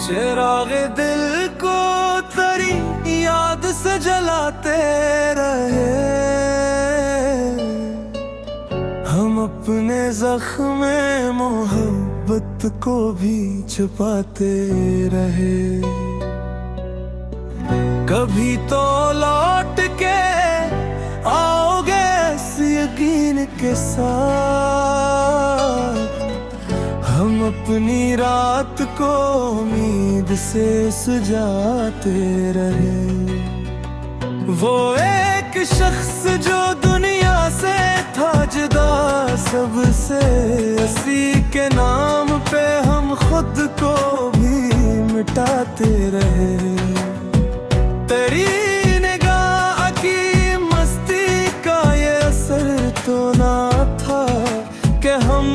चिराग दिल को तेरी याद से जलाते रहे, हम अपने जख्म मोहब्बत को भी छुपाते रहे। कभी तो लौट के आओगे इस यकीन के साथ, हम अपनी रात को उम्मीद से सजाते रहे। वो एक शख्स जो दुनिया से था जुदा सबसे, उसी के नाम पे हम खुद को भी मिटाते रहे। तेरी निगाह की मस्ती का ये असर तो ना था कि हम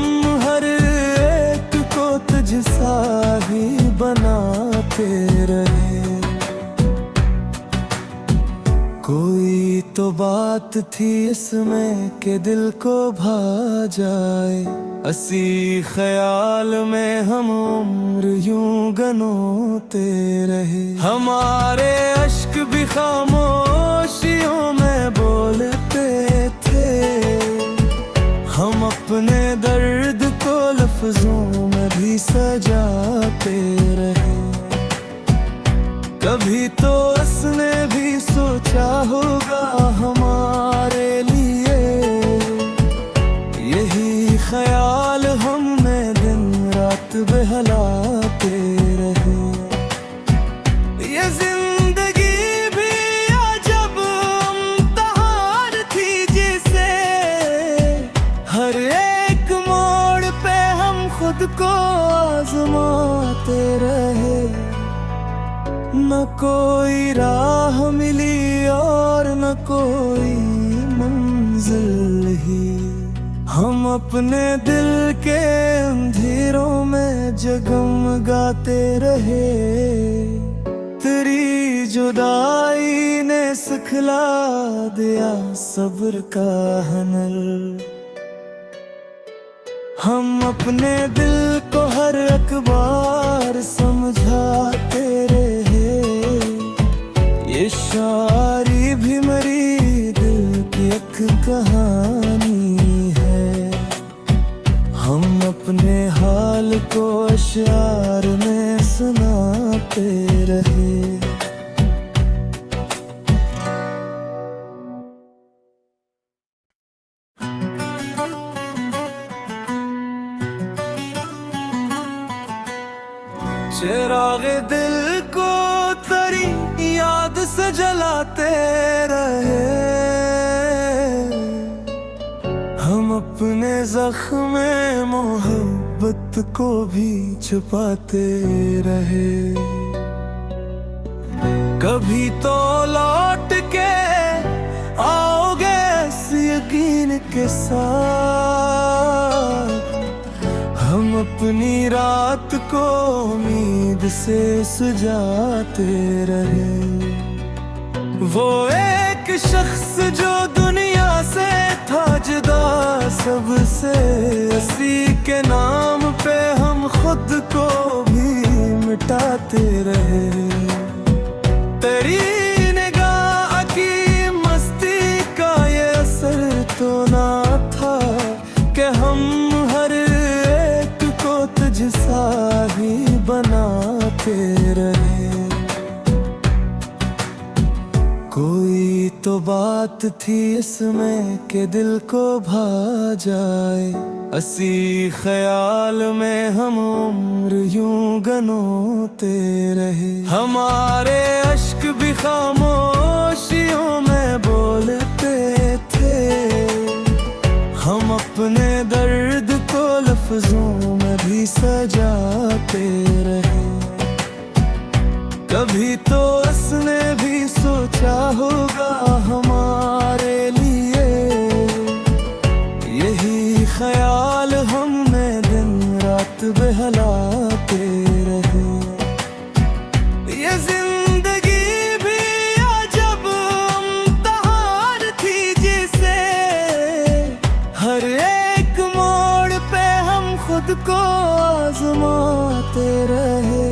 हर एक को तुझसा ही बनाते रहे। कोई तो बात थी इसमें कि दिल को भा जाए, असी ख्याल में हम उम्र यूं गनोते रहे। हमारे अश्क भी खामोशियों में बोलते थे, हम अपने दर्द को लफ्जों में भी सजाते रहे। कभी तो उसने भी सोचा होगा हमारे लिए, यही ख्याल हमने दिन रात बहलाते रहे। ये जिंदगी भी अजब इम्तिहान थी जिसे, हर एक मोड़ पे हम खुद को आजमाते रहे। न कोई राह मिली और न कोई मंजिल ही, हम अपने दिल के अंधेरों में जगमगाते रहे। तेरी जुदाई ने सिखला दिया सब्र का हनल, हम अपने दिल को हर अखबार समझाते रहे। ये शायरी भी मेरी दिल की एक कहानी है, हम अपने हाल को अशआर में सुनाते रहे। चिराग दिल को तेरी याद से जलाते रहे, हम अपने जख्म मोहब्बत को भी छुपाते रहे। कभी तो लौट के आओगे इस यकीन के साथ, हम अपनी रात को उम्मीद से सजाते रहे। वो एक शख्स जो दुनिया से था जुदा सबसे, उसी के नाम पे हम खुद को भी मिटाते रहे। तेरी निगाह की मस्ती का ये असर तो ना था कि हम हर तुझसा ही बनाते रहे। कोई तो बात थी इसमें कि दिल को भा जाए, असी ख्याल में हम उम्र यूं गनोते रहे। हमारे अश्क भी खामोशियों में बोलते थे, हम अपने दर्द को लफ्जों में भी सजाते रहे। कभी तो उसने भी सोचा होगा हमारे लिए, यही ख्याल हमने दिन रात बहलाते रहे। ये जिंदगी भी अजब इम्तिहान थी जिसे, हर एक मोड़ पे हम खुद को आजमाते रहे।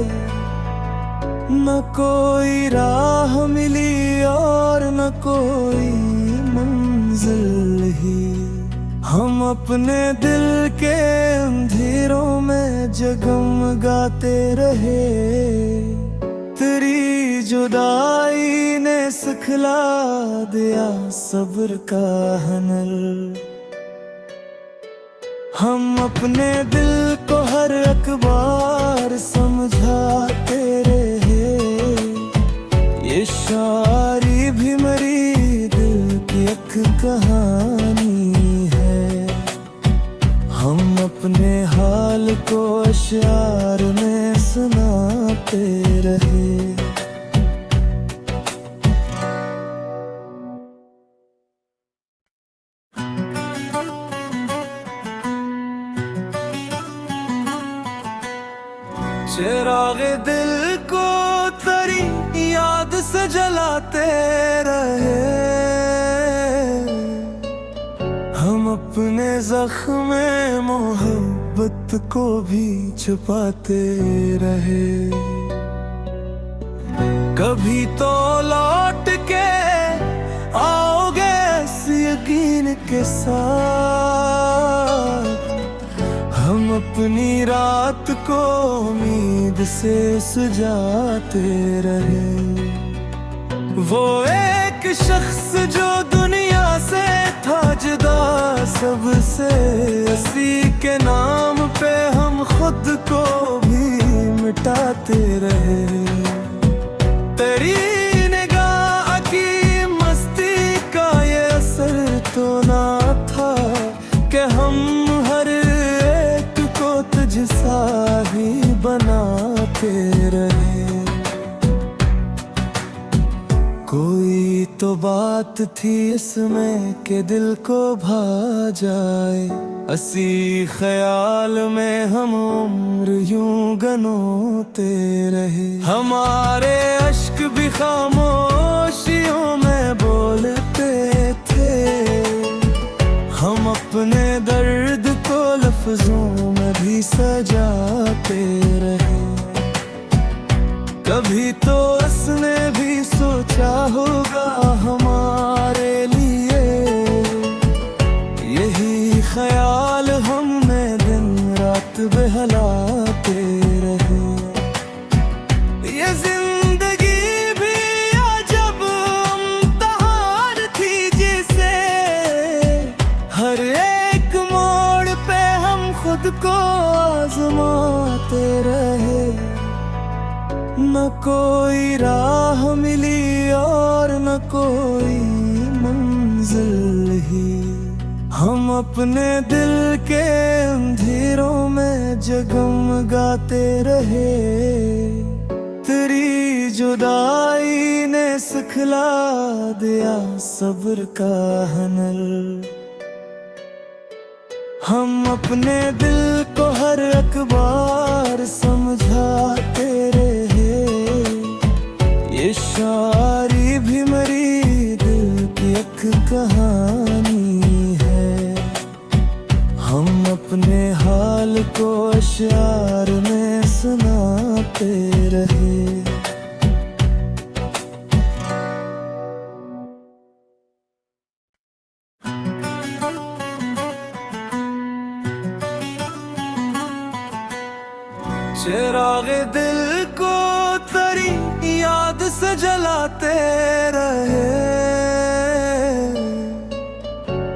न कोई राह मिली और न कोई मंजिल ही। हम अपने दिल के अंधेरों में जगमगाते रहे। तेरी जुदाई ने सिखला दिया सब्र का हनल। हम अपने दिल को हर अखबार समझाते रहे। ये शायरी भी मेरी दिल की एक कहानी है। हम अपने हाल को अशआर में सुनाते रहे। चिरागे दिल को तेरी याद से जलाते रहे। हम अपने जख्म मोहब्बत को भी छुपाते रहे। कभी तो लौट के आओगे इस यकीन के साथ। हम अपनी रात को उम्मीद से सजाते रहे। वो एक शख्स जो दुनिया से था जुदा सबसे, उसी के नाम पे हम खुद को भी मिटाते रहे। तेरी निगाह की मस्ती का ये असर तो ना था कि हम तुझसा ही बनाते रहे। कोई तो बात थी इसमें कि दिल को भा जाए। असी ख्याल में हम उम्र यूं गनोते रहे। हमारे अश्क भी खामोशियों में बोलते थे। हम अपने दर्द को लफ्जों में भी सजाते रहे। कभी तो उसने भी सोचा होगा हमारे लिए। यही ख्याल हमें दिन रात बहलाते रहे। ये जिंदगी भी अजब इम्तिहान थी जिसे हर एक मोड़ पे हम खुद को आजमाते रहे। न कोई राह मिली और न कोई मंजिल ही। हम अपने दिल के अंधेरों में जगमगाते रहे। तेरी जुदाई ने सिखला दिया सब्र का हनल। हम अपने दिल को हर अखबार समझाते रहे। ये शायरी भी मेरी दिल की एक कहानी है। हम अपने हाल को अशआर में सुनाते रहे। चिरागे दिल को तेरी याद से जलाते रहे।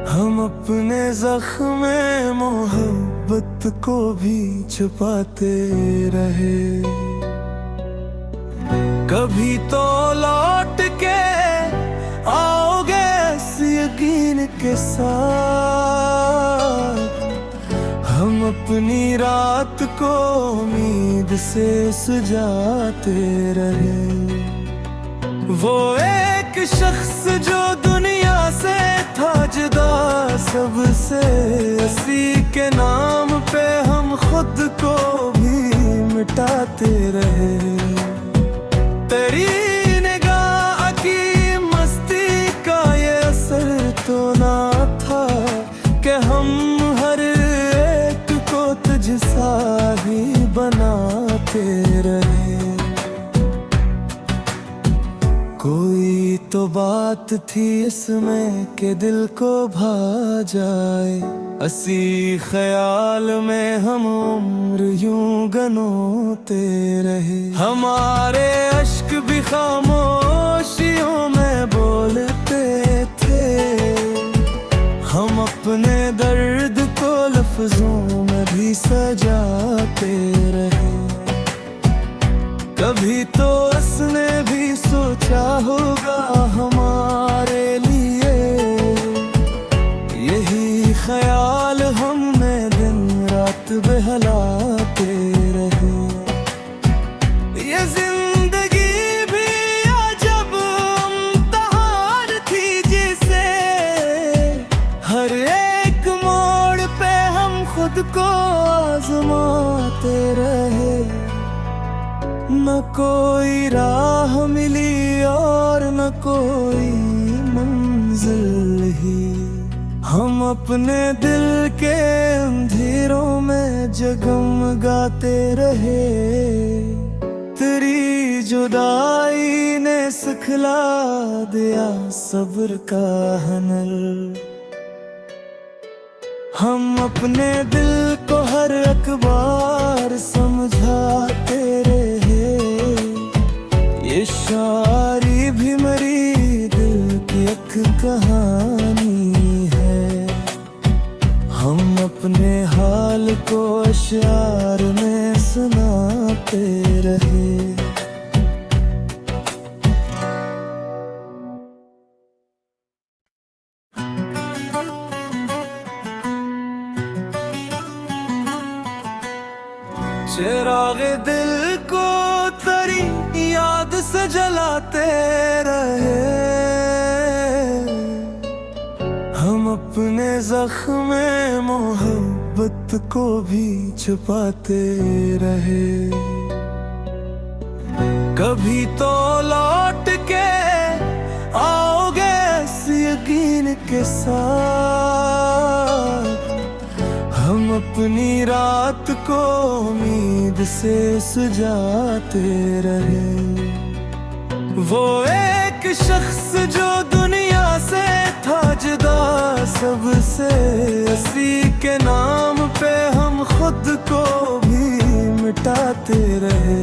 हम अपने जख्म मोहब्बत को भी छुपाते रहे। कभी तो लौट के आओगे इस यकीन के साथ। हम अपनी रात को उम्मीद से सजाते रहे। वो एक शख्स जो दुनिया से था जुदा सबसे, उसी के नाम पे हम खुद को भी मिटाते रहे। तेरी निगाह की मस्ती का ये असर तो ना था कि हम हर एक को तुझसा ही बनाते रहे। तो बात थी इसमें कि दिल को भा जाए, असी ख्याल में हम उम्र यूं गनोते रहे। हमारे अश्क भी खामोशियों में बोलते थे, हम अपने दर्द को लफ्जों में भी सजाते रहे। कभी तो उसने भी सोचा होगा हमारे लिए, यही ख्याल हमने दिन रात बहलाते रहे। ये जिंदगी भी अजब इम्तिहान थी जिसे हर एक मोड़ पे हम खुद को आजमाते रहे। न कोई राह मिली और न कोई मंजिल ही, हम अपने दिल के अंधेरों में जगमगाते रहे। तेरी जुदाई ने सिखला दिया सब्र का हुनर, हम अपने दिल को हर अखबार समझाते रहे। ये शायरी भी मेरी दिल की एक कहानी है, हम अपने हाल को अशआर में सुनाते रहे। चिरागे दिल को तेरी याद से जलाते रहे, हम अपने जख्म मोहब्बत को भी छुपाते रहे। कभी तो लौट के आओगे इस यकीन के साथ, हम अपनी रात को उम्मीद से सजाते रहे। वो एक शख्स जो दुनिया से था जुदा सबसे, उसी के नाम पे हम खुद को भी मिटाते रहे।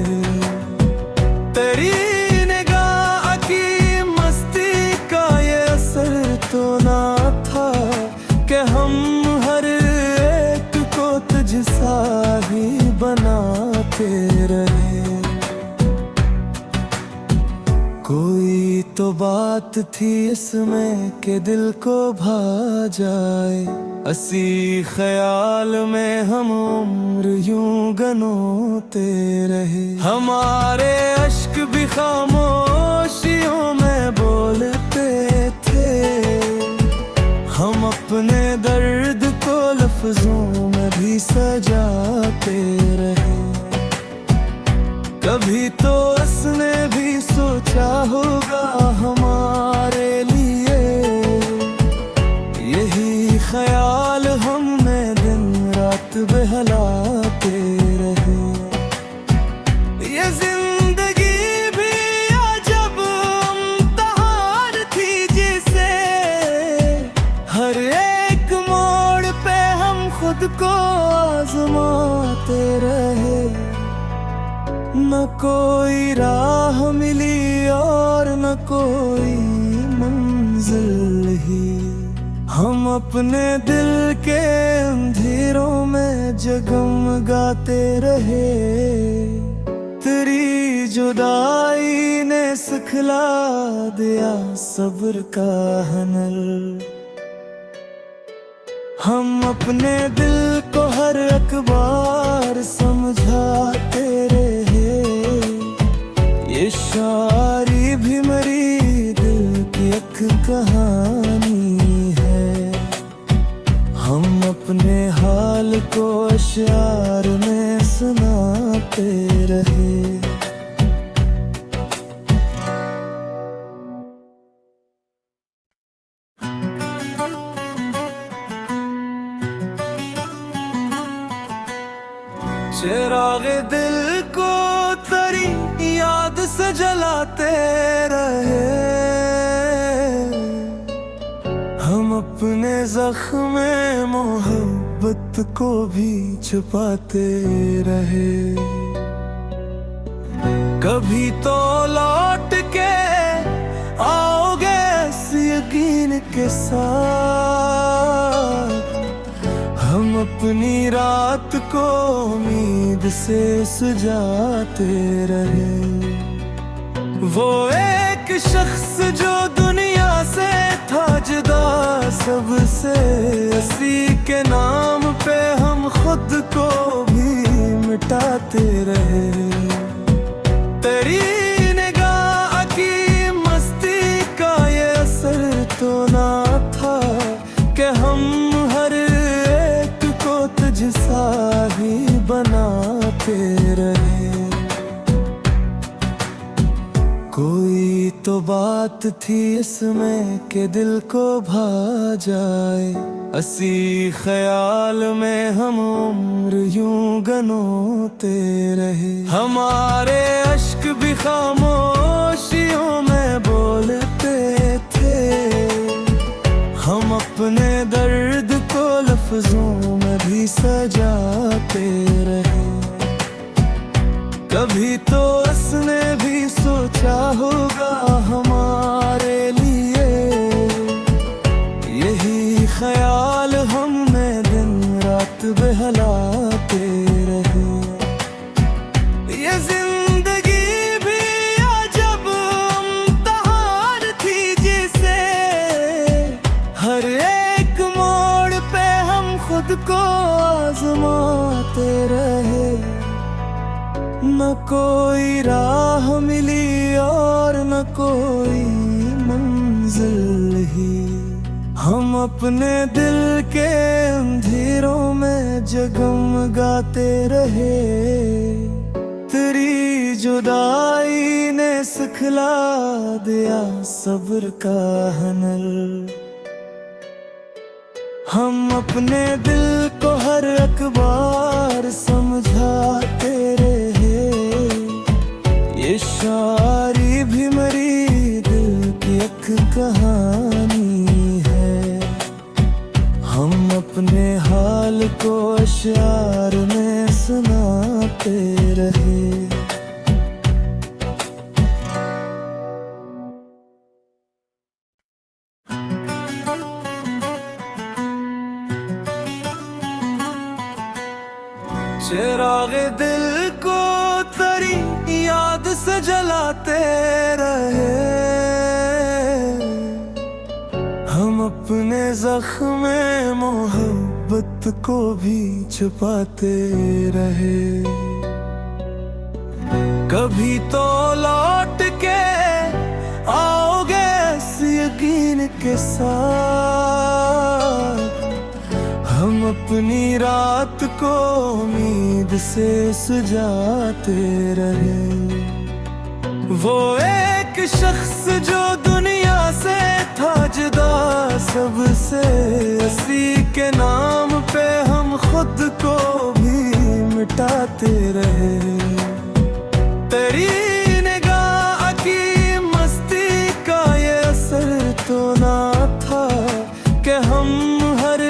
तेरी निगाह की मस्ती का ये असर तो ना था कि हम हर तुझसा ही बनाते रहे। कोई तो बात थी इसमें कि दिल को भा जाए, असी ख्याल में हम उम्र यूं गनोते रहे। हमारे अश्क भी खामोशियों में बोलते थे, हम अपने दर्द को लफ्जों में भी सजाते रहे। कभी तो उसने भी सोचा होगा हमारे लिए, यही ख्याल हमने दिन रात बहलाते रहे। ये जिंदगी भी अजब इम्तिहान थी जिसे हर एक मोड़ पे हम खुद को आजमाते रहे। न कोई राह मिली और न कोई मंजिल ही, हम अपने दिल के अंधेरों में जगमगाते रहे। तेरी जुदाई ने सिखला दिया सब्र का हुनर, हम अपने दिल को हर अखबार समझाते रहे। ये शायरी भी मेरी दिल की एक कहानी है, हम अपने हाल को अशआर में सुनाते रहे। चिरागे दिल को तेरी याद से जलाते रहे, अपने जख्म मोहब्बत को भी छुपाते रहे। कभी तो लौट के आओगे इस यकीन के साथ, हम अपनी रात को उम्मीद से सजाते रहे। वो एक शख्स जो दुनिया से था जुदा सबसे, उसी के नाम पे हम खुद को भी मिटाते रहे। तेरी निगाह की मस्ती का ये असर तो ना था कि हम हर एक को तुझसा ही बनाते रहे। कोई तो बात थी इसमें कि दिल को भा जाए, असी ख्याल में हम उम्र यूं गनोते रहे। हमारे अश्क भी खामोशियों में बोलते थे, हम अपने दर्द को लफ्जों में भी सजाते रहे। कभी तो उसने भी सोचा होगा हमारे लिए, यही ख्याल हमने दिन रात बहलाते रहे। ये जिंदगी भी अजब इम्तिहान थी जिसे हर एक मोड़ पे हम खुद को आजमाते रहे। न कोई राह मिली और न कोई मंजिल ही, हम अपने दिल के अंधेरों में जगमगाते रहे। तेरी जुदाई ने सिखला दिया सब्र का हनल, हम अपने दिल को हर अखबार समझाते रहे। ये शायरी भी मेरी दिल की एक कहानी है, हम अपने हाल को अशआर में सुनाते रहे। चिरागे दिल को तेरी याद से जलाते रहे, हम अपने जख्म मोहब्बत को भी छुपाते रहे। कभी तो लौट के आओगे इस यकीन के साथ, हम अपनी रात को उम्मीद से सजाते रहे। वो एक शख्स जो दुनिया से था जुदा सबसे, उसी के नाम पे हम खुद को भी मिटाते रहे। तेरी निगाह की मस्ती का ये असर तो ना था कि हम हर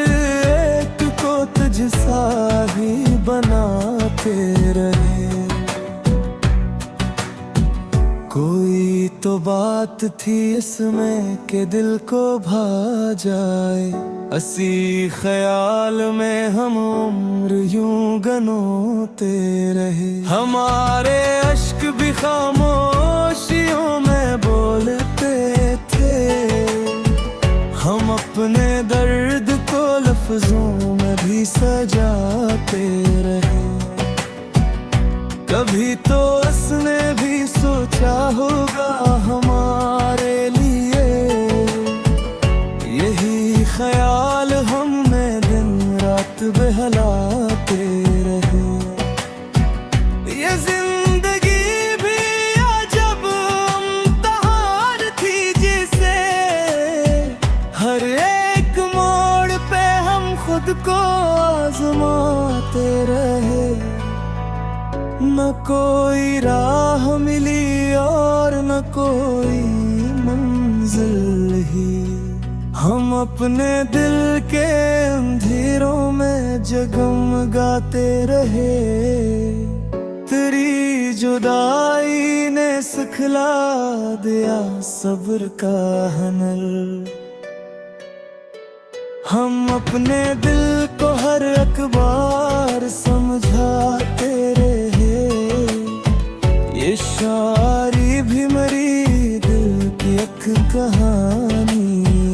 तुझसा ही बनाते रहे। कोई तो बात थी इसमें कि दिल को भा जाए, असी ख्याल में हम उम्र यूं गनोते रहे। हमारे अश्क भी खामोशियों में बोलते थे, हम अपने दर्द को लफ्जों में भी सजाते रहे। कभी तो उसने भी सोचा होगा हमारे लिए, यही ख्याल हमने दिन रात बहलाते रहे। ये जिंदगी भी अजब इम्तिहान थी जिसे हर एक मोड़ पे हम खुद को आजमाते रहे। न कोई राह मिली और न कोई मंजिल ही, हम अपने दिल के अंधेरों में जगमगाते रहे। तेरी जुदाई ने सिखला दिया सब्र का हुनर। हम अपने दिल को हर अखबार समझाते रहे। ये शायरी भी मेरी दिल की एक कहानी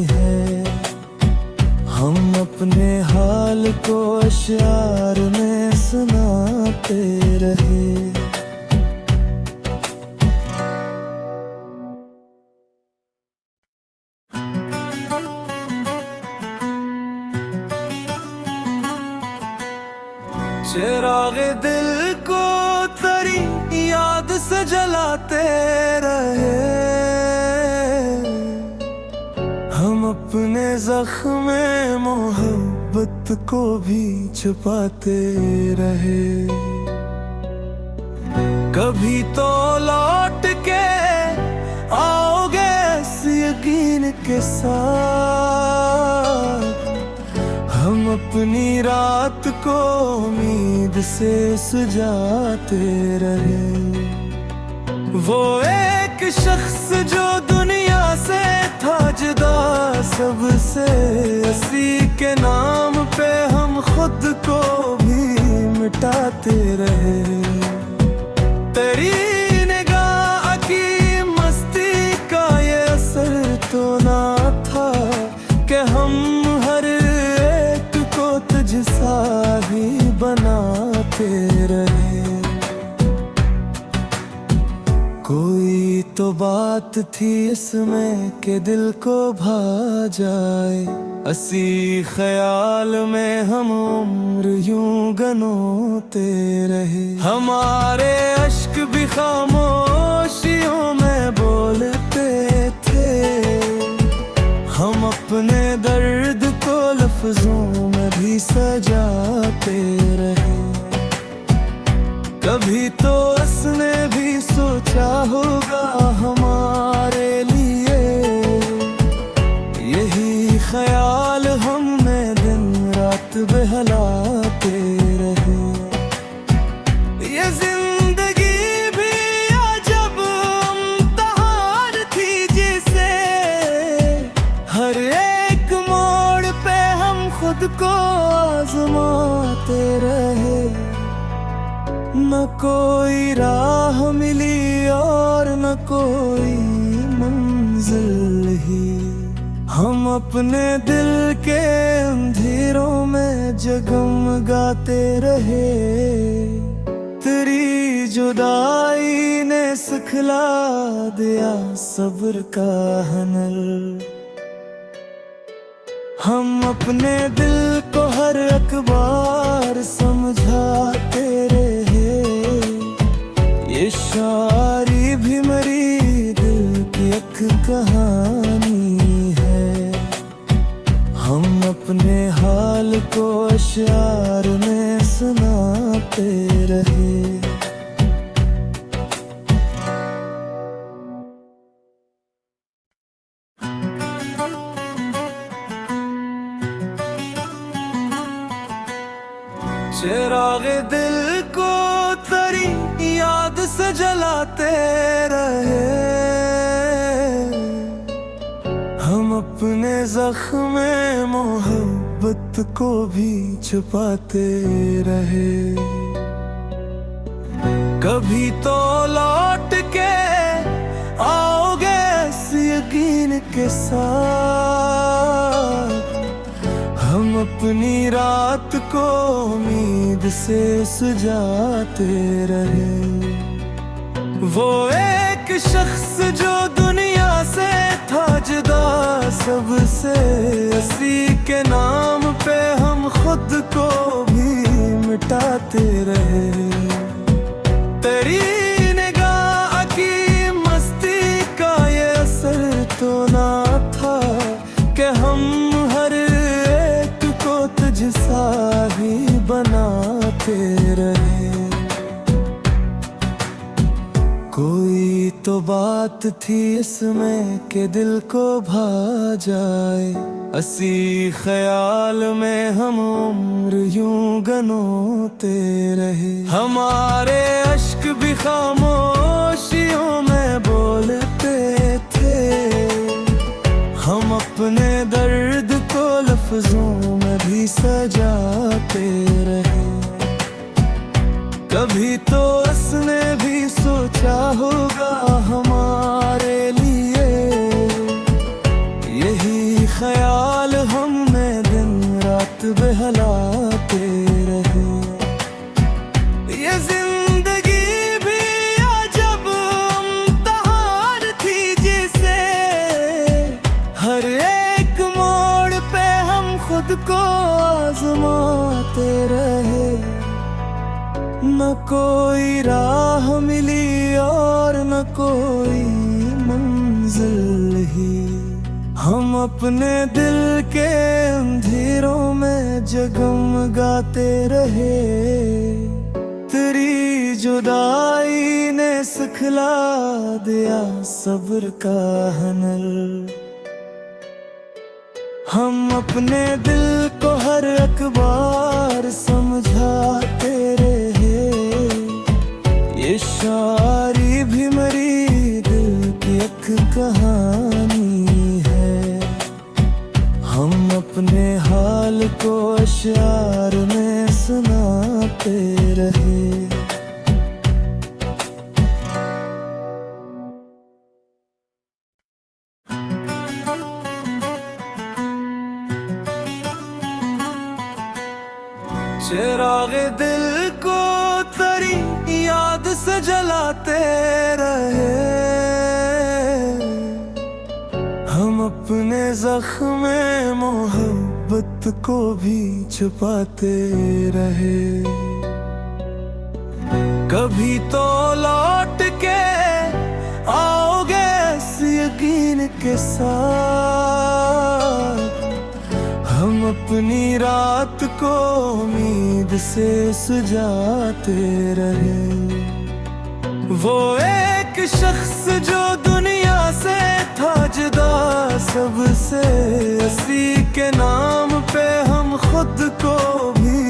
है। हम अपने हाल को अशआर में सुनाते रहे। चिरागे दिल को तेरी याद से जलाते रहे। हम अपने जख्म मोहब्बत को भी छुपाते रहे। कभी तो लौट के आओगे इस यकीन के साथ। हम अपनी रात को उम्मीद से सजाते रहे। वो एक शख्स जो दुनिया से था जुदा सबसे, उसी के नाम पे हम खुद को भी मिटाते रहे। तेरी निगाह की मस्ती का ये असर तो ना था कि हम तुझसा ही बनाते रहे। कोई तो बात थी इसमें कि दिल को भा जाए। असी ख्याल में हम उम्र यूं गनोते रहे। हमारे अश्क भी खामोशियों में बोलते थे। हम अपने दर्द को लफ्जों में भी सजाते रहे। कभी तो उसने भी सोचा होगा हमारे लिए। यही ख्याल हमने दिन रात बहलाते रहे। ये जिंदगी भी अजब इम्तिहान थी जिसे हर एक मोड़ पे हम खुद को आजमाते रहे। न कोई राह मिली और न कोई मंजिल ही। हम अपने दिल के अंधेरों में जगमगाते रहे। तेरी जुदाई ने सिखला दिया सब्र का हुनर। हम अपने दिल को हर अखबार समझाते रहे। ये शायरी भी मेरी दिल की एक कहानी है। हम अपने हाल को अशआर में सुनाते रहे। चिरागे दिल को तेरी याद से जलाते रहे। हम अपने जख्म मोहब्बत को भी छुपाते रहे। कभी तो लौट के आओगे इस यकीन के साथ। हम अपनी रात को उम्मीद से सजाते रहे। वो एक शख्स जो दुनिया से था जुदा सबसे, उसी के नाम पे हम खुद को भी मिटाते रहे। तेरी निगाह की मस्ती का ये असर तो ना था कि हम हर एक को तुझसा ही बनाते रहे। कोई तो बात थी इसमें कि दिल को भा जाए, असी ख्याल में हम उम्र यूं गनोते रहे। हमारे अश्क भी खामोशियों में बोलते थे, हम अपने दर्द को लफ्जों में भी सजाते रहे। कभी तो उसने भी सोचा होगा हमारे लिए, यही ख्याल हमने दिन रात बहलाते रहे। ये जिंदगी भी अजब इम्तिहान थी जिसे हर एक मोड़ पे हम खुद को आजमाते रहे। न कोई राह मिली और न कोई मंजिल ही, हम अपने दिल के अंधेरों में जगमगाते रहे। तेरी जुदाई ने सिखला दिया सब्र का हुनर, हम अपने दिल को हर अखबार समझाते रहे। ये शायरी भी मेरी दिल की एक कहानी है, हम अपने हाल को अशआर में सुनाते रहे। चिरागे दिल को तेरी याद से जलाते रहे, हम अपने जख्म मोहब्बत को भी छुपाते रहे। कभी तो लौट के आओगे इस यकीन के साथ, हम अपनी रात को उम्मीद से सजाते रहे। वो एक शख्स जो दुनिया से था जुदा सबसे, उसी के नाम पे हम खुद को भी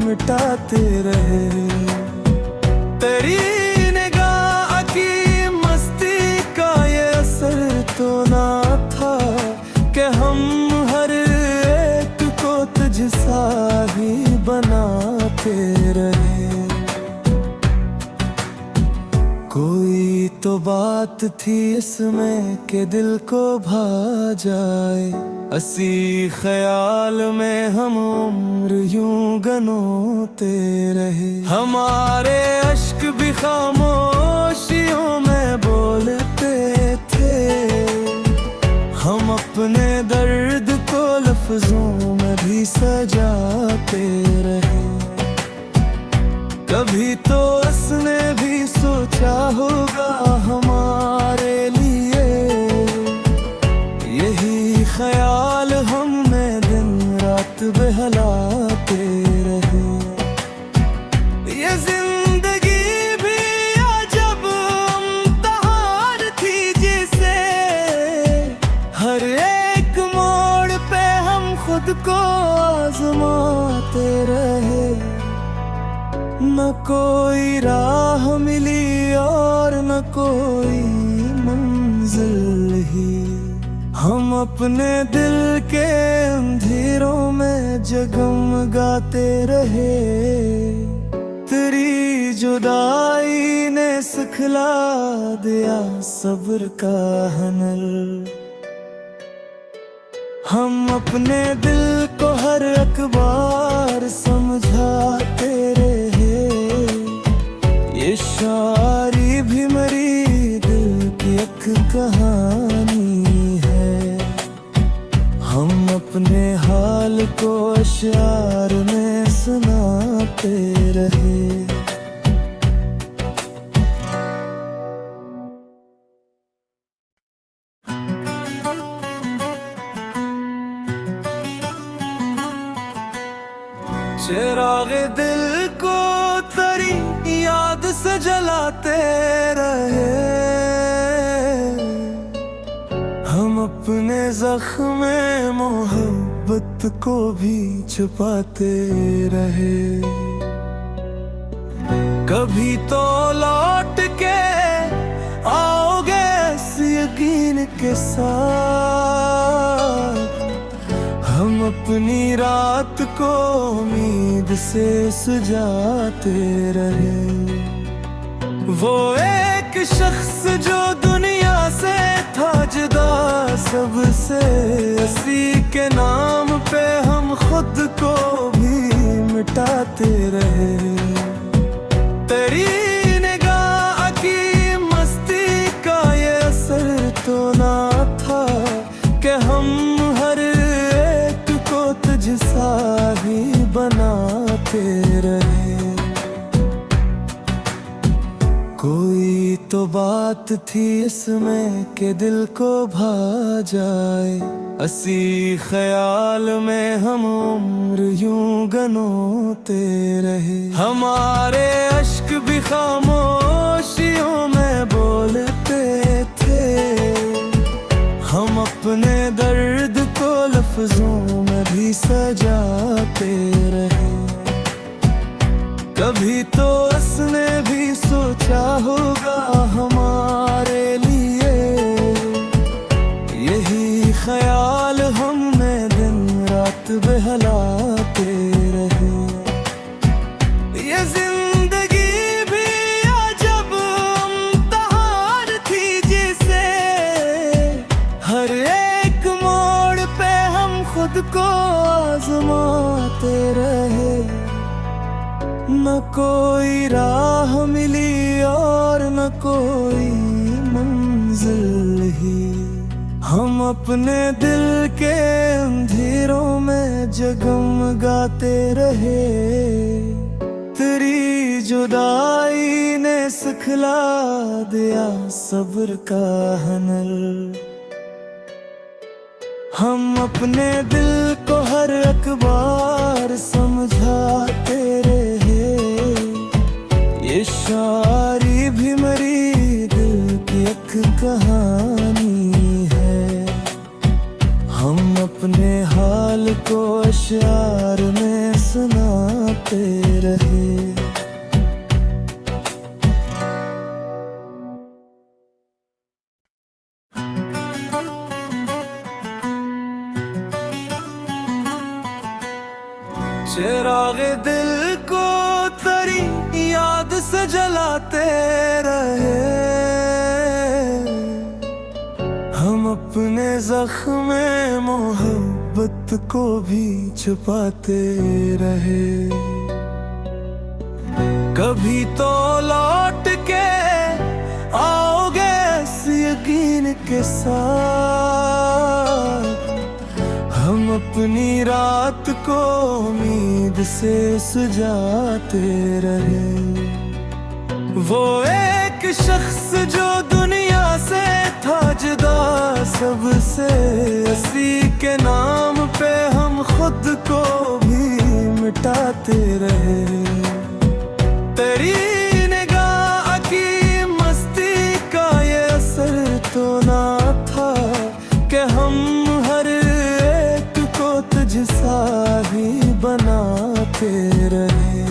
मिटाते रहे। तेरी निगाह की मस्ती का ये असर तो ना था कि हम हर तुझसा ही बनाते रहे। कोई तो बात थी इसमें कि दिल को भा जाए, असी ख्याल में हम उम्र यूं गनोते रहे। हमारे अश्क भी खामोशियों में बोलते थे, हम अपने दर्द को लफ्जों में भी सजाते रहे। कभी तो उसने भी सोचा होगा हमारे लिए, यही ख्याल हमने दिन रात बहलाते रहे। ये जिंदगी भी अजब इम्तिहान थी जिसे हर एक मोड़ पे हम खुद को आजमाते रहे। न कोई राह मिली और न कोई मंजिल ही, हम अपने दिल के अंधेरों में जगमगाते रहे। तेरी जुदाई ने सिखला दिया सब्र का हुनर, हम अपने दिल को हर अखबार समझाते रहे। ये शायरी भी मेरी दिल की एक कहानी है, हम अपने हाल को अशआर में सुनाते रहे। चिरागे दिल को तेरी याद से जलाते रहे, अपने जख्म मोहब्बत को भी छुपाते रहे। कभी तो लौट के आओगे इस यकीन के साथ, हम अपनी रात को उम्मीद से सजाते रहे। वो एक शख्स जो दुनिया से था जुदा सबसे, उसी के नाम पे हम खुद को भी मिटाते रहे। तेरी निगाह की मस्ती का ये असर तो ना था कि हम हर एक को तुझसा ही बनाते रहे। कोई तो बात थी इसमें कि दिल को भा जाए, असी ख्याल में हम उम्र यूं गनोते रहे। हमारे अश्क भी खामोशियों में बोलते थे, हम अपने दर्द को लफ्जों में भी सजाते रहे। कभी तो उसने भी सोचा होगा हमारे लिए, यही ख्याल हमने दिन रात बहलाते रहे। ये जिंदगी भी अजब इम्तिहान थी जिसे हर एक मोड़ पे हम खुद को आजमाते रहे। न कोई राह मिली और न कोई मंजिल ही, हम अपने दिल के अंधेरों में जगमगाते रहे। तेरी जुदाई ने सिखला दिया सब्र का हनल, हम अपने दिल को हर अखबार समझाते रहे। ये शायरी भी मेरी दिल की एक कहानी है, हम अपने हाल को अशआर में सुनाते रहे। चिराग दिल को तेरी याद से जलाते रहे, हम अपने जख्म मोहब्बत को भी छुपाते रहे। कभी तो लौट के आओगे इस यकीन के साथ, हम अपनी रात को उम्मीद से सजाते रहे। वो एक शख्स जो दुनिया से था जुदा सबसे, उसी के नाम पे हम खुद को भी मिटाते रहे। तेरी निगाह की मस्ती का ये असर तो ना था कि हम हर तुझसा ही बनाते रहे।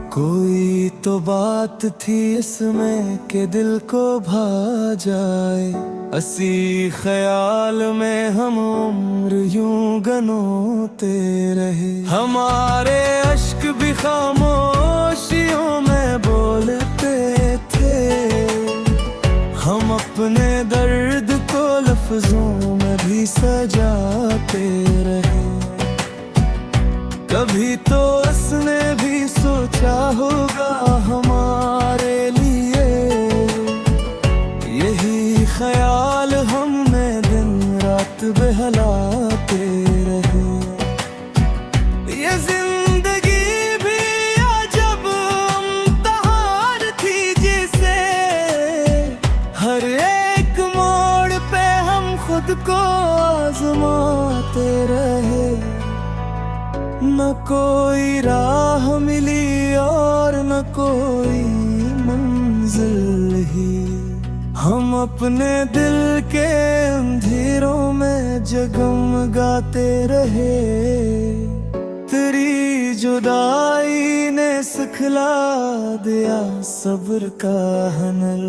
कोई तो बात थी इसमें कि दिल को भा जाए, असी ख्याल में हम उम्र यूं गनोते रहे। हमारे अश्क भी खामोशियों में बोलते थे, हम अपने दर्द को लफ्जों में भी सजाते रहे। कभी तो उसने भी सोचा होगा हमारे लिए, यही ख्याल हमने दिन रात बहलाते रहे। ये जिंदगी भी अजब इम्तिहान थी जिसे हर एक मोड़ पे हम खुद को आजमाते रहे। न कोई राह मिली और न कोई मंजिल ही, हम अपने दिल के अंधेरों में जगमगाते रहे। तेरी जुदाई ने सिखला दिया सब्र का हुनर।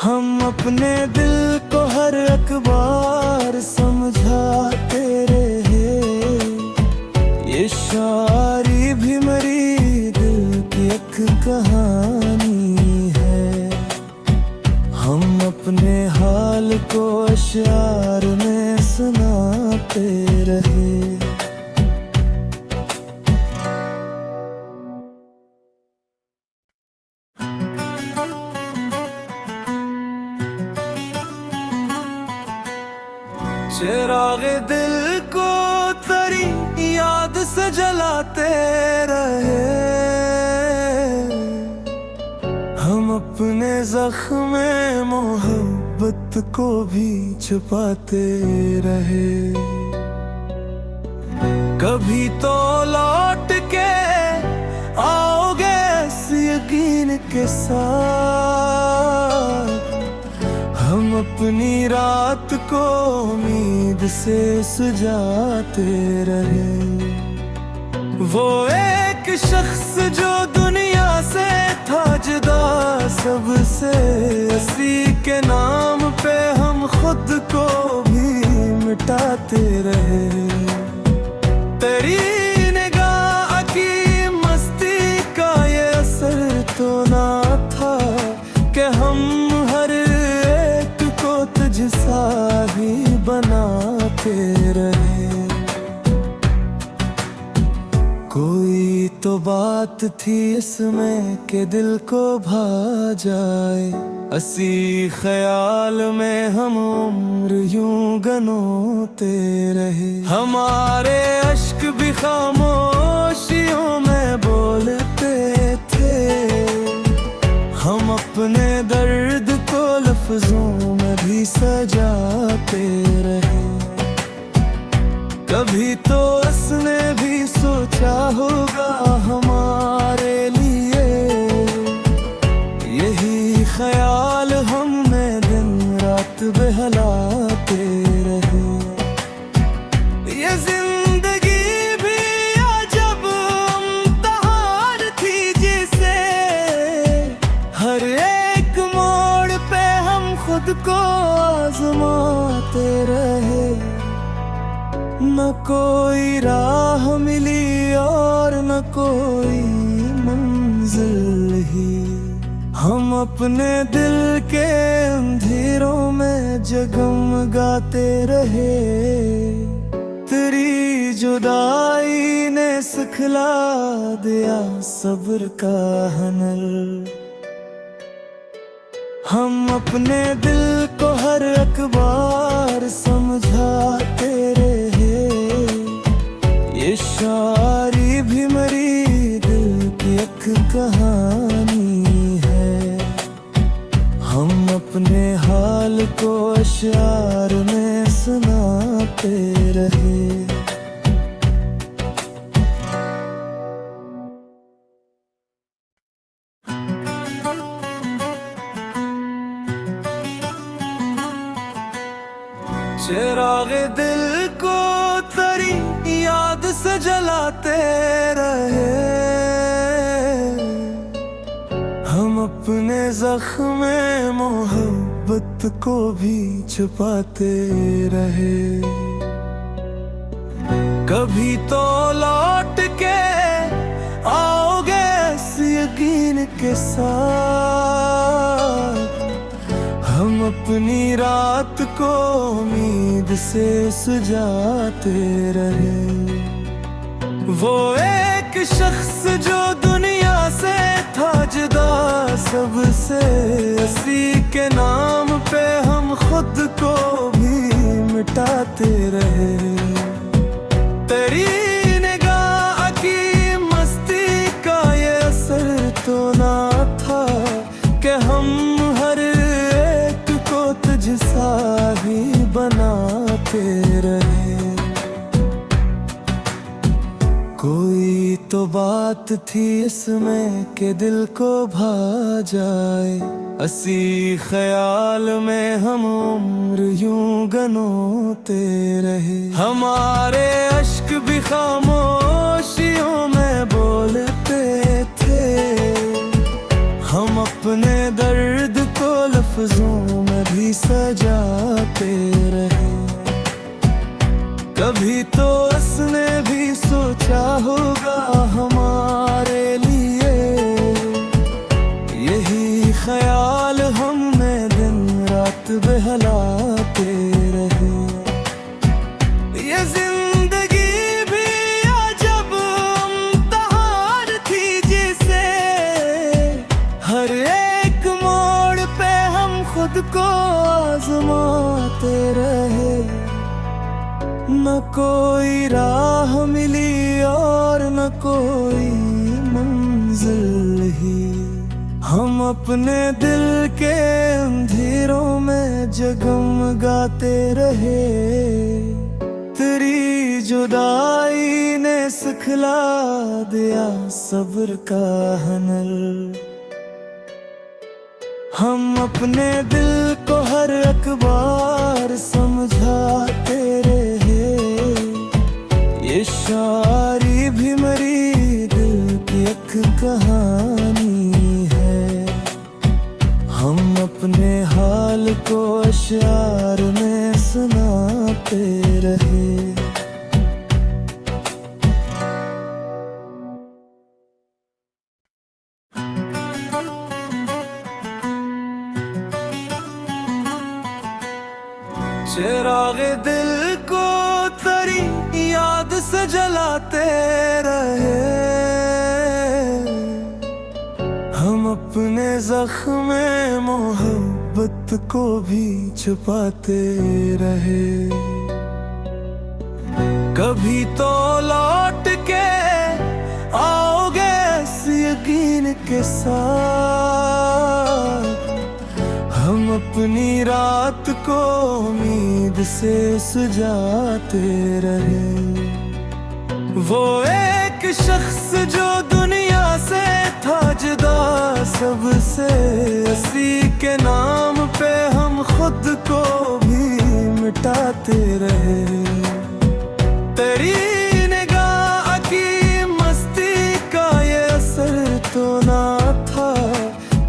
हम अपने दिल को हर अखबार समझाते रहे। ये शायरी भी मेरी दिल की एक कहानी है। हम अपने हाल को अशआर में सुनाते रहे। चिरागे दिल को तेरी याद से जलाते रहे। हम अपने जख्म मोहब्बत को भी छुपाते रहे। कभी तो लौट के आओगे इस यकीन के साथ। हम अपनी रात को उम्मीद से सजाते रहे। वो एक शख्स जो दुनिया से था जुदा सबसे, उसी के नाम पे हम खुद को भी मिटाते रहे। तेरी निगाह की मस्ती का ये असर तो ना था कि हम तुझसा ही बनाते रहे। कोई तो बात थी इसमें कि दिल को भा जाए। असी ख्याल में हम उम्र यूं गनोते रहे। हमारे अश्क भी खामोशियों में बोलते थे। हम अपने दर्द को लफ्जों में भी सजाते रहे। कभी तो उसने भी सोचा होगा हमारे लिए। यही ख्याल हमने दिन रात बहलाते रहे। ये जिंदगी भी अजब इम्तिहान थी जिसे हर एक मोड़ पे हम खुद को आजमाते रहे। न कोई राह मिली और न कोई मंजिल ही। हम अपने दिल के अंधेरों में जगमगाते रहे। तेरी जुदाई ने सिखला दिया सब्र का हुनर। हम अपने दिल को हर अखबार समझाते रहे। ये शायरी भी मेरी दिल की एक कहानी है। हम अपने हाल को अशआर में सुनाते रहे। चिरागे दिल को तेरी याद से जलाते रहे। हम अपने जख्म मोहब्बत को भी छुपाते रहे। कभी तो लौट के आओगे इस यकीन के साथ। हम अपनी रात को उम्मीद से सजाते रहे। वो एक शख्स जो दुनिया से था जुदा सबसे, उसी के नाम पे हम खुद को भी मिटाते रहे। तेरी निगाह की मस्ती का ये असर तो ना था कि हम हर एक को तुझसा ही बनाते रहे। कोई तो बात थी इसमें कि दिल को भा जाए, असी ख्याल में हम उम्र यूं गनोते रहे। हमारे अश्क भी खामोशियों में बोलते थे, हम अपने दर्द को लफ्जों में भी सजाते रहे। कभी तो उसने भी सोचा होगा हमारे लिए, यही ख्याल हमने दिन रात बहलाते रहे। ये जिंदगी भी अजब इम्तिहान थी जिसे हर एक मोड़ पे हम खुद को आजमाते रहे। न कोई राह मिली और न कोई मंजिल ही, हम अपने दिल के अंधेरों में जगमगाते रहे। तेरी जुदाई ने सिखला दिया सब्र का हनल, हम अपने दिल को हर अखबार समझाते रहे। ये शायरी भी मेरी दिल की एक कहानी है, हम अपने हाल को अशआर में सुनाते रहे। चिरागे दिल को तेरी याद से जलाते रहे, हम अपने जख्म मोहब्बत को भी छुपाते रहे। कभी तो लौट के आओगे इस यकीन के साथ, हम अपनी रात को उम्मीद से सजाते रहे। वो एक शख्स जो दुनिया से था जुदा सबसे, उसी के नाम पे हम खुद को भी मिटाते रहे। तेरी निगाह की मस्ती का ये असर तो ना था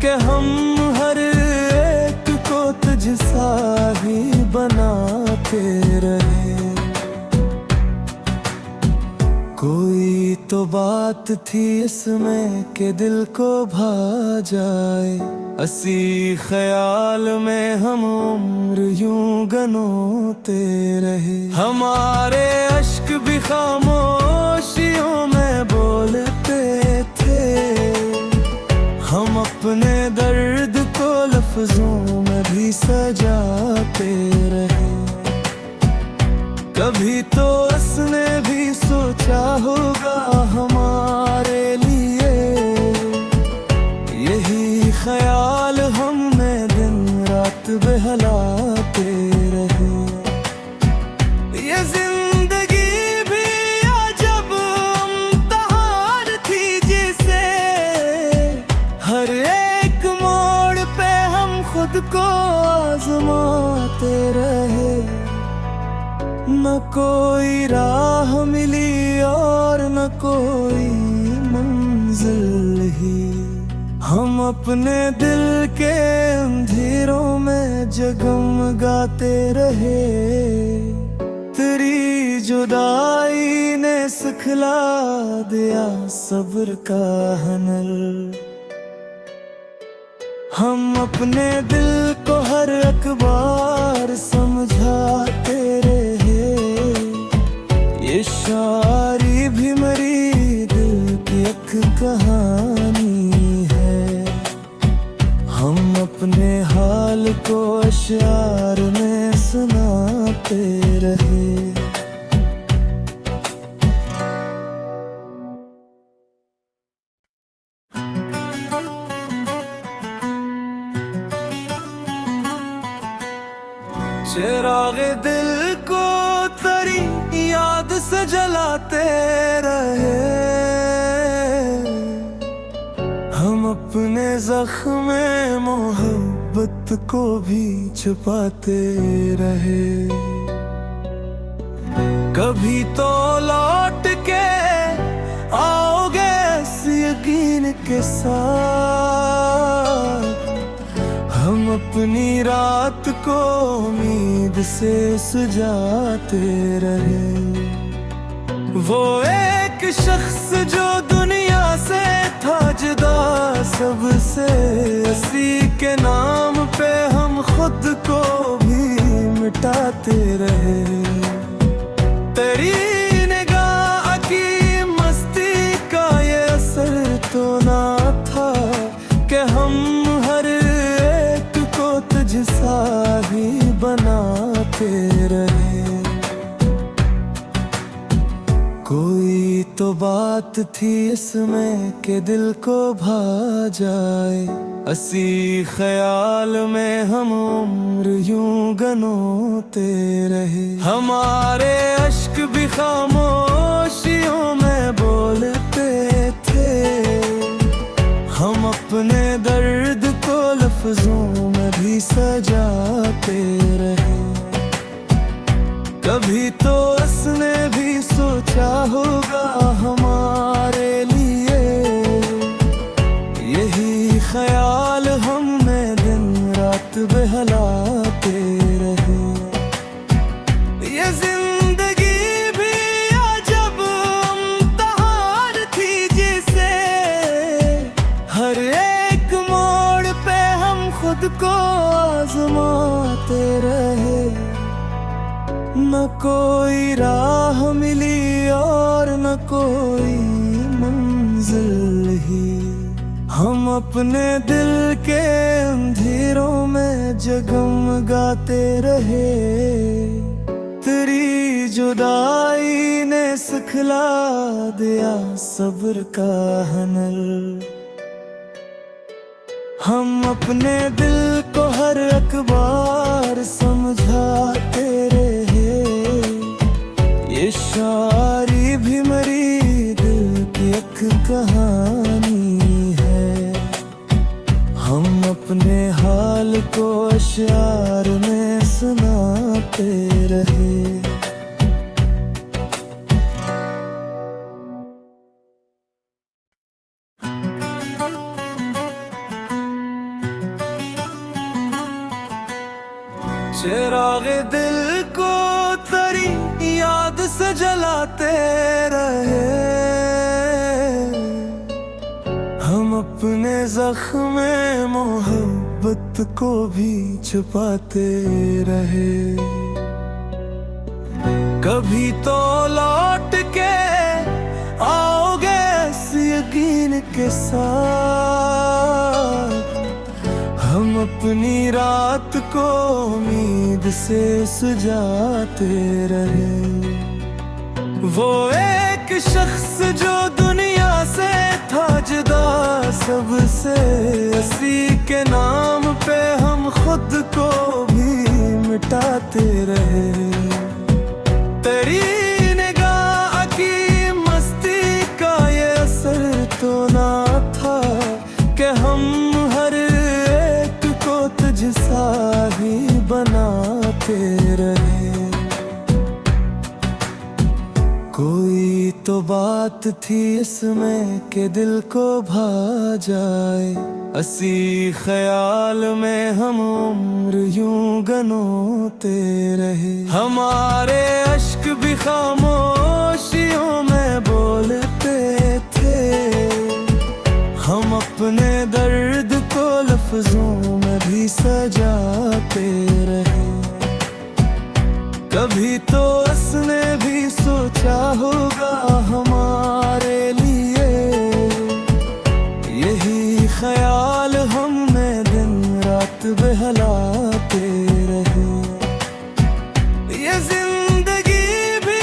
कि हम हर तुझसा ही बनाते रहे। कोई तो बात थी इसमें कि दिल को भा जाए, असी ख्याल में हम उम्र यूं गनोते रहे। हमारे अश्क भी खामोशियों में बोलते थे, हम अपने दर्द को लफ्जों में भी सजाते रहे। कभी तो उसने भी सोचा होगा हमारे लिए, यही ख्याल हमने दिन रात बहलाते रहे। ये जिंदगी भी अजब इम्तिहान थी जिसे हर एक मोड़ पे हम खुद को आजमाते रहे। न कोई राह मिली और न कोई मंजिल ही, हम अपने दिल के अंधेरों में जगमगाते रहे। तेरी जुदाई ने सिखला दिया सब्र का हनल, हम अपने दिल को हर अखबार समझाते रहे। ये शायरी भी मेरी दिल की एक कहानी है, हम अपने हाल को अशआर में सुनाते रहे। चिरागे दिल को 'तेरी याद से जलाते रहे। अपने जख्म मोहब्बत को भी छुपाते रहे। कभी तो लौट के आओगे इस यकीन के साथ, हम अपनी रात को उम्मीद से सजाते रहे। वो एक शख्स जो दुनिया से था जुदा सबसे, उसी के नाम पे हम खुद को भी मिटाते रहे। तेरी निगाह की मस्ती का ये असर तो ना था कि हम हर एक को तुझसा ही बनाते रहे। कोई तो बात थी इसमें कि दिल को भा जाए, असी ख्याल में हम उम्र यूं गनोते रहे। हमारे अश्क भी खामोशियों में बोलते थे, हम अपने दर्द को लफ्जों में भी सजाते रहे। कभी तो उसने भी सोचा होगा हमारे लिए, यही ख्याल हमने दिन रात बहलाते रहे। ये जिंदगी भी अजब इम्तिहान थी जिसे हर एक मोड़ पे हम खुद को आजमाते रहे। न कोई राह मिली और न कोई मंजिल ही, हम अपने दिल के अंधेरों में जगमगाते रहे। तेरी जुदाई ने सिखला दिया सब्र का हनल, हम अपने दिल को हर अखबार समझाते रहे। ये शायरी भी मेरी दिल की एक कहानी है, हम अपने हाल को अशआर में सुनाते रहे। चिरागे दिल को तेरी याद से जलाते रहे, हम अपने जख्म मोहब्बत को भी छुपाते रहे। कभी तो लौट के आओगे इस यकीन के साथ, हम अपनी रात को उम्मीद से सजाते रहे। वो एक शख्स जो दुनिया से था जुदा सबसे, उसी के नाम पे हम खुद को भी मिटाते रहे। तेरी निगाह की मस्ती का ये असर तो ना था कि हम हर तुझसा ही बनाते रहे। कोई तो बात थी इसमें कि दिल को भा जाए, असी ख्याल में हम उम्र यूं गनोते रहे। हमारे अश्क भी खामोशियों में बोलते थे, हम अपने दर्द को लफ्जों में भी सजाते रहे। कभी तो उसने भी सोचा होगा हमारे लिए, यही ख्याल हमने दिन रात बहलाते रहे। ये जिंदगी भी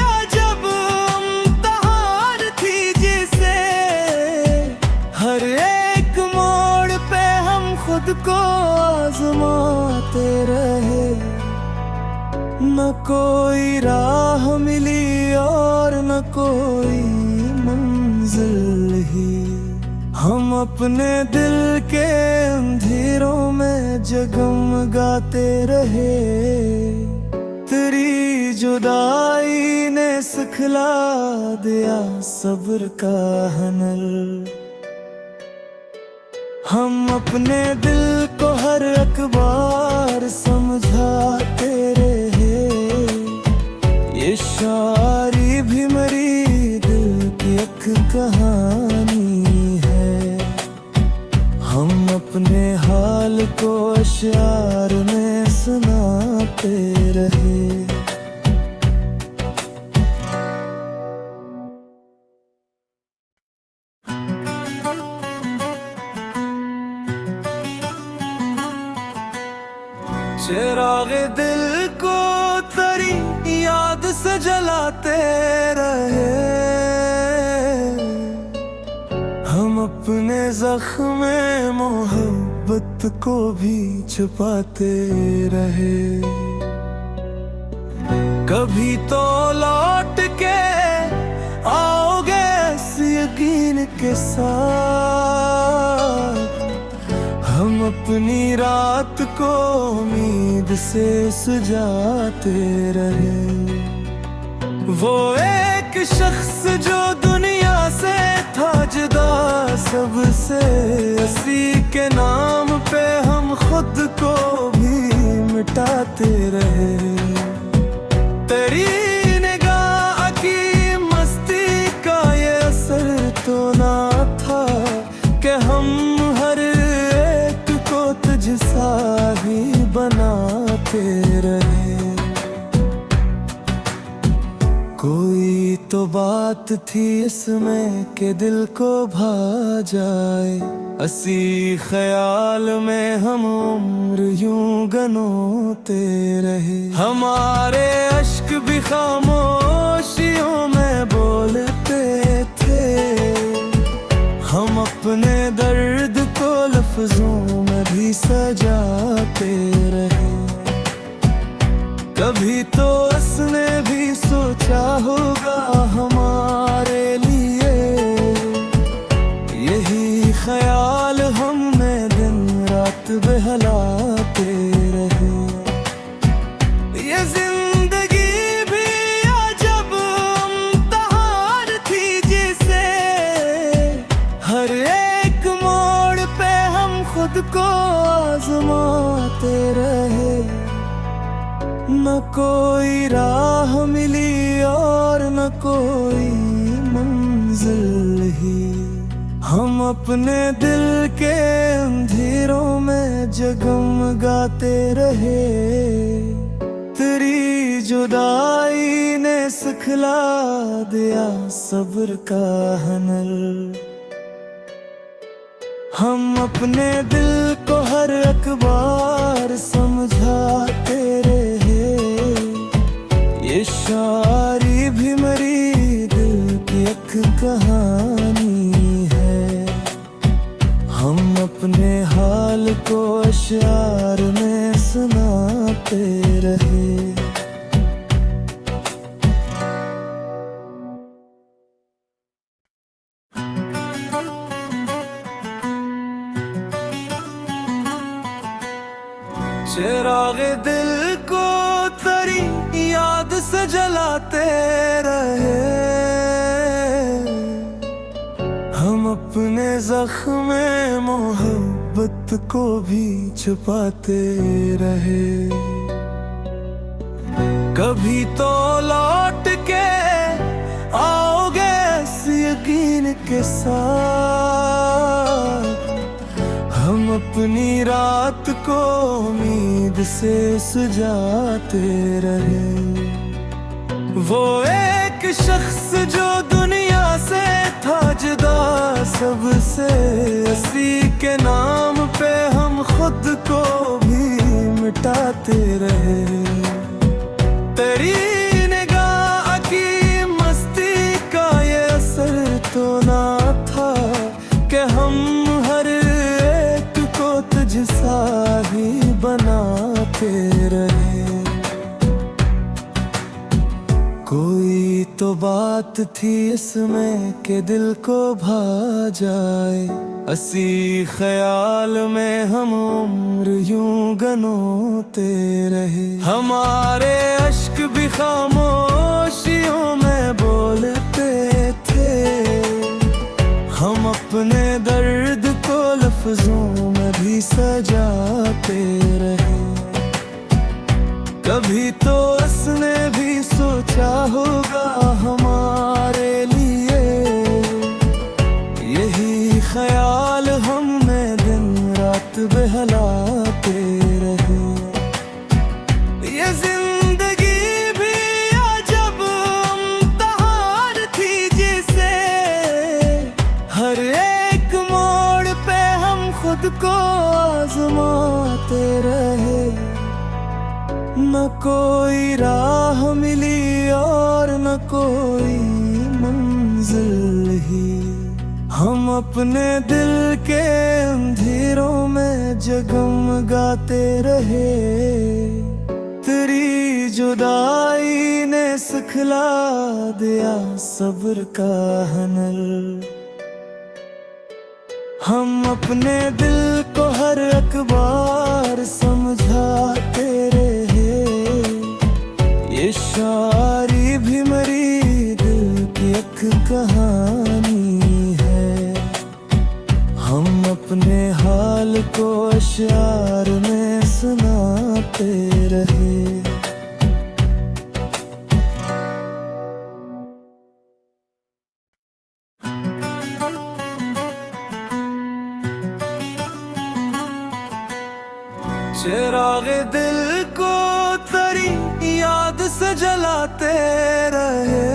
अजब इम्तिहान थी जिसे हर एक मोड़ पे हम खुद को आजमाते रहे। न कोई राह मिली और न कोई मंजिल ही, हम अपने दिल के अंधेरों में जगमगाते रहे। तेरी जुदाई ने सिखला दिया सब्र का हनल। हम अपने दिल को हर अखबार समझाते रहे। ये शायरी भी मेरी दिल की एक कहानी है। हम अपने हाल को अशआर में सुनाते रहे। चिरागे दिल को तेरी याद से जलाते रहे। हम अपने ज़ख्म मोहब्बत को भी छुपाते रहे। कभी तो लौट के आओगे इस यकीन के साथ। हम अपनी रात को उम्मीद से सजाते रहे। वो एक शख्स जो दुनिया से था जुदा सबसे, उसी के नाम पे हम खुद को भी मिटाते रहे। तेरी निगाह की मस्ती का ये असर तो ना था कि हम तुझसा ही बनाते रहे। कोई तो बात थी इसमें कि दिल को भा जाए। असी ख्याल में हम उम्र यूं गनोते रहे। हमारे अश्क भी खामोशियों में बोलते थे। हम अपने दर्द को लफ्जों में भी सजाते रहे। कभी तो उसने भी सोचा होगा हमारे लिए। यही ख्याल हमने दिन रात बहलाते रहे। ये जिंदगी भी अजब इम्तिहान थी जिसे हर एक मोड़ पे हम खुद को आजमाते रहे। न कोई राह मिली और न कोई मंजिल ही। हम अपने दिल के अंधेरों में जगमगाते रहे। तेरी जुदाई ने सिखला दिया सब्र का हनल। हम अपने दिल को हर अखबार समझाते रहे। ये शायरी भी मेरी दिल की एक कहानी है। हम अपने हाल को अशआर में सुनाते रहे। चिरागे दिल को तेरी याद से जलाते रहे। हम अपने ज़ख्म मोहब्बत को भी छुपाते रहे। कभी तो लौट के आओगे इस यकीन के साथ। हम अपनी रात को उम्मीद से सजाते रहे। वो एक शख्स जो दुनिया से था जुदा सबसे, उसी के नाम पे हम खुद को भी मिटाते रहे। तेरी निगाह की मस्ती का ये असर तो ना था कि हम हर एक को तुझसा ही बनाते रहे। कोई तो बात थी इसमें कि दिल को भा जाए, हंसी ख्याल में हम उम्र यूं गनोते रहे। हमारे अश्क भी खामोशियों में बोलते थे, हम अपने दर्द को लफ्जों में भी सजाते रहे। कभी तो उसने भी सोचा होगा हमारे लिए, यही ख्याल हमने दिन रात बहलाते रहे। ये जिंदगी भी अजब इम्तिहान थी जिसे हर एक मोड़ पे हम खुद को आजमाते रहे। न कोई राह मिली और न कोई मंजिल ही, हम अपने दिल के अंधेरों में जगमगाते रहे। तेरी जुदाई ने सिखला दिया सब्र का हुनर, हम अपने दिल को हर अखबार समझाते रहे। ये शायरी भी मेरी दिल की एक कहानी है, हम अपने हाल को अशआर में सुनाते रहे। चिरागे दिल को तेरी याद से जलाते रहे,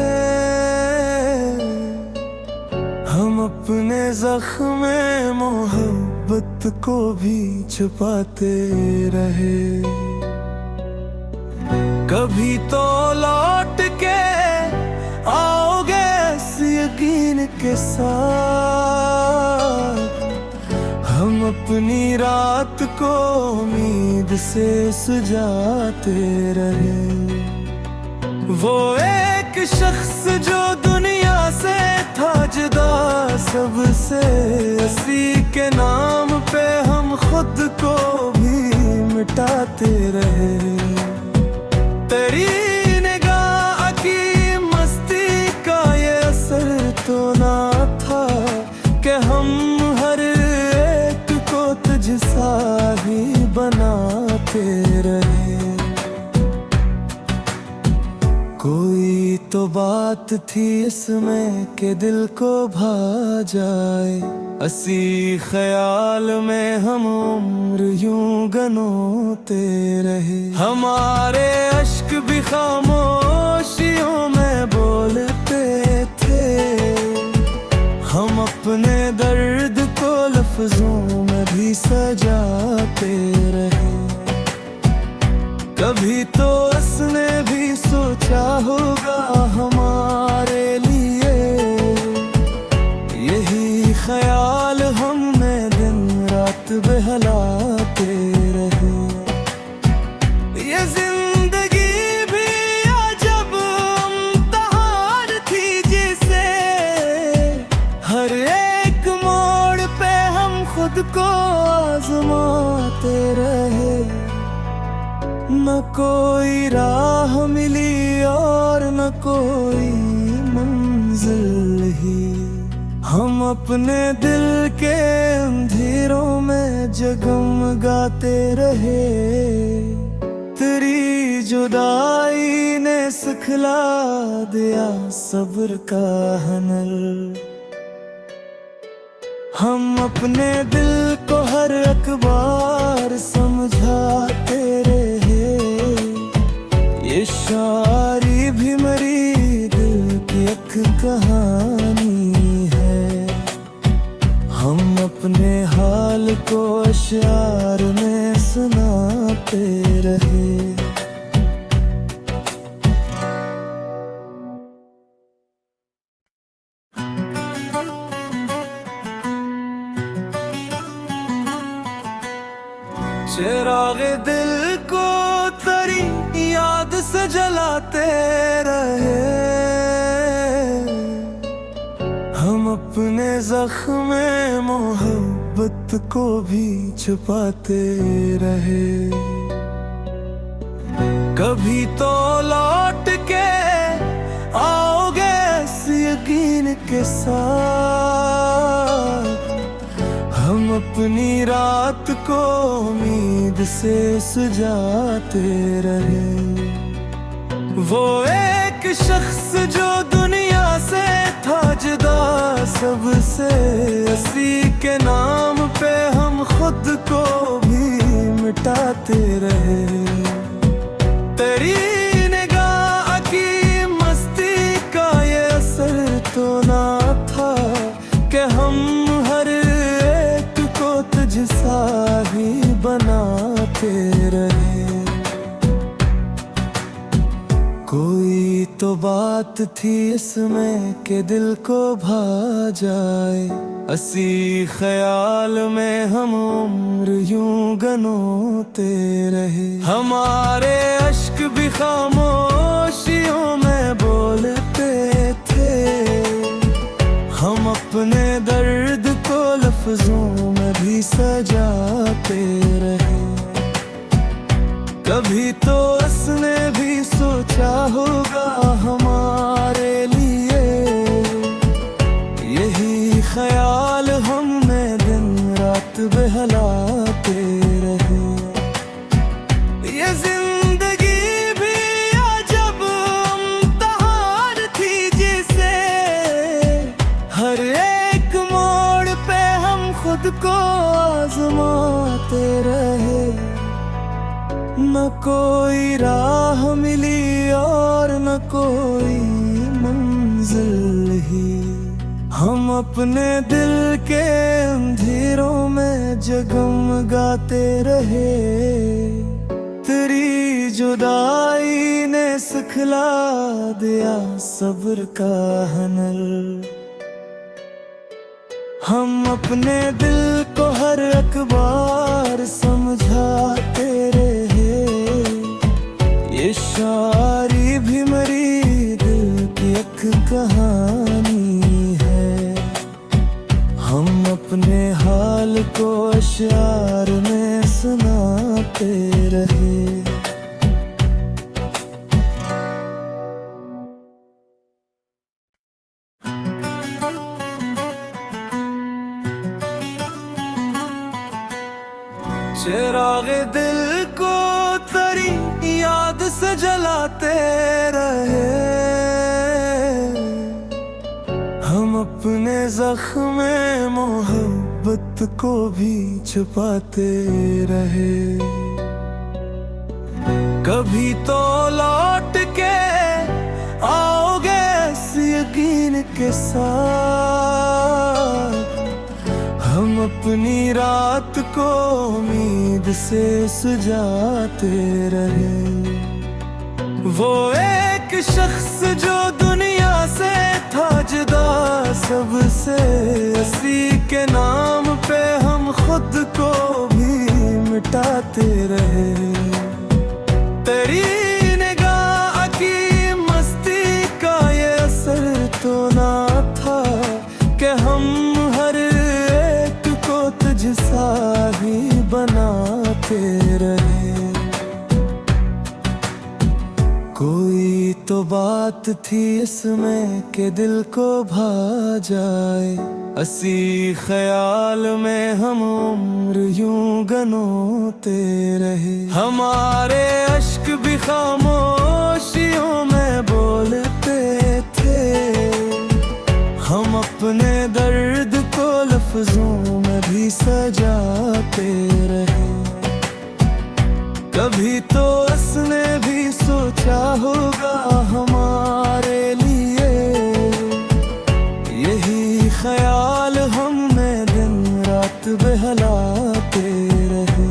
हम अपने जख्म मोहब्बत को भी छुपाते रहे। कभी तो लौट के आओगे इस यकीन के साथ, हम अपनी रात को उम्मीद से सुझाते रहे। वो एक शख्स जो दुनिया से था जुदा सबसे, उसी के नाम पे हम खुद को भी मिटाते रहे। तेरी निगाह की मस्ती का ये असर तो ना था कि हम हर तुझसा ही बनाते रहे। कोई तो बात थी इसमें कि दिल को भा जाए, हंसी ख्याल में हम उम्र यूं गनोते रहे। हमारे अश्क भी खामोशियों में बोलते थे, हम अपने दर्द को लफ्जों में भी सजाते रहे। कभी तो उसने भी सोचा होगा हमारे लिए, यही ख्याल हमने दिन रात बहलाते रहे। ये जिंदगी भी अजब इम्तिहान थी जिसे हर एक मोड़ पे हम खुद को आजमाते रहे। न कोई राह मिली और न कोई मंजिल ही, हम अपने दिल के अंधेरों में जगमगाते रहे। तेरी जुदाई ने सिखला दिया सब्र का हुनर, हम अपने दिल को हर अखबार समझाते रहे। ये शायरी भी मेरी दिल की एक कहानी है, हम अपने हाल को अशआर में सुनाते रहे। चिरागे दिल को 'तेरी याद से जलाते रहे। अपने जख्म मोहब्बत को भी छुपाते रहे। कभी तो लौट के आओगे इस यकीन के साथ, हम अपनी रात को उम्मीद से सजाते रहे। वो एक शख्स जो दुनिया से था जुदा सबसे, उसी के नाम पे हम खुद को भी मिटाते रहे। तेरी निगाह की मस्ती का ये असर तो ना था कि हम हर एक को तुझसा ही बनाते रहे। कोई तो बात थी इसमें कि दिल को भा जाए, असी ख्याल में हम उम्र यूं गनोते रहे। हमारे अश्क भी खामोशियों में बोलते थे, हम अपने दर्द को लफ्जों में भी सजाते रहे। कभी तो उसने भी सोचा होगा हमारे लिए, यही ख्याल हमने दिन रात बहलाते रहे। ये जिंदगी भी अजब इम्तिहान थी जिसे हर एक मोड़ पे हम खुद को आजमाते रहे। न कोई राह मिली और न कोई मंजिल ही, हम अपने दिल के अंधेरों में जगमगाते रहे। तेरी जुदाई ने सिखला दिया सब्र का हनल, हम अपने दिल को हर अखबार समझाते रहे। ये शायरी भी मेरी दिल की एक कहानी है, हम अपने हाल को अशआर में सुनाते रहे। चिरागे दिल को तेरी याद से जलाते रहे, हम अपने जख्म मोहब्बत को भी छुपाते रहे। कभी तो लौट के आओगे इस यकीन के साथ, हम अपनी रात को उम्मीद से सजाते रहे। वो एक शख्स जो दुनिया से था जुदा सबसे, उसी के नाम पे हम खुद को भी मिटाते रहे। तेरी निगाह की मस्ती का ये असर तो ना था कि हम हर तुझसा ही बनाते रहे। कोई तो बात थी इसमें कि दिल को भा जाए, असी ख्याल में हम उम्र यूं गनोते रहे। हमारे अश्क भी खामोशियों में बोलते थे, हम अपने दर्द को लफ्जों में भी सजाते रहे। कभी तो उसने भी सोचा होगा हमारे लिए, यही ख्याल हमने दिन रात बहलाते रहे।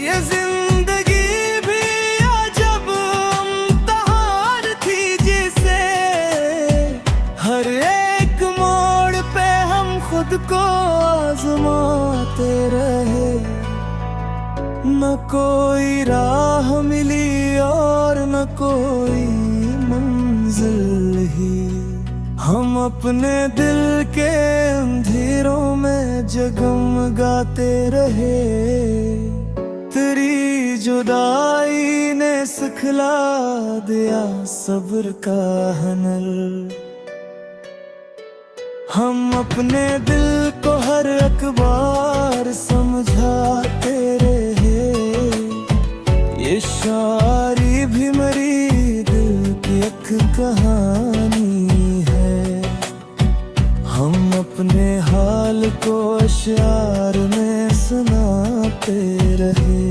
ये जिंदगी भी अजब इम्तिहान थी जिसे हर एक मोड़ पे हम खुद को आजमाते रहे। न कोई राह मिली और न कोई मंजिल ही, हम अपने दिल के अंधेरों में जगमगाते रहे। तेरी जुदाई ने सिखला दिया सब्र का हनल। हम अपने दिल को हर अखबार समझाते रहे। ये शायरी भी मेरी दिल की एक कहानी है। हम अपने हाल को अशआर में सुनाते रहे।